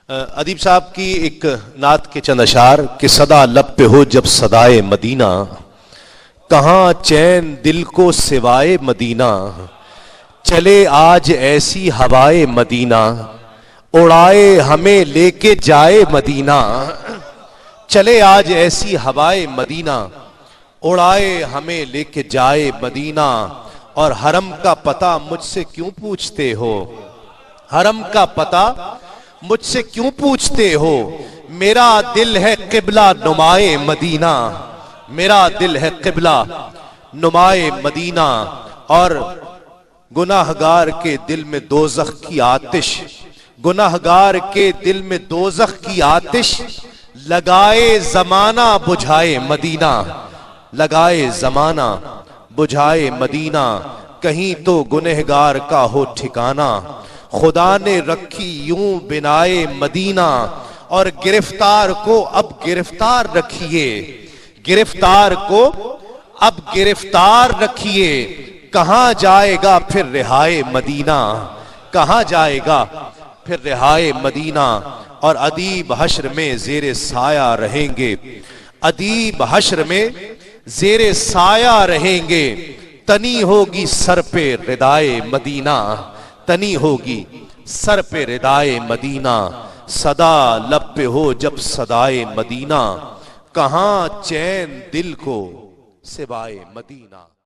अदीब साहब की एक नात के चंद अशार कि सदा लब पे हो जब सदाए मदीना, कहाँ चैन दिल को सिवाए मदीना, चले आज ऐसी हवाए मदीना, उड़ाए हमें लेके जाए मदीना, चले आज ऐसी हवाए मदीना, उड़ाए हमें लेके जाए मदीना। और हरम का पता मुझसे क्यों पूछते हो, हरम का पता मुझसे क्यों पूछते हो, मेरा दिल है किबला नुमाए मदीना, मेरा दिल है किबला नुमाए मदीना। और गुनाहगार के दिल में दोज़ख की आतिश, गुनाहगार के दिल में दोज़ख की आतिश, लगाए जमाना बुझाए मदीना, लगाए जमाना बुझाए मदीना। कहीं तो गुनहगार का हो ठिकाना, खुदा ने रखी यूं बिनाए मदीना। और गिरफ्तार को अब गिरफ्तार रखिए, गिरफ्तार को अब गिरफ्तार रखिए, कहां जाएगा फिर रिहाए मदीना, कहां जाएगा फिर रिहाए मदीना। और अदीब हश्र में जेरे साया रहेंगे, अदीब हश्र में जेरे साया रहेंगे, तनी होगी सर पे रिदाए मदीना, तनी होगी सर पे रिदाए मदीना। सदा लब पे हो जब सदाए मदीना, कहां चैन दिल को सिवाए मदीना।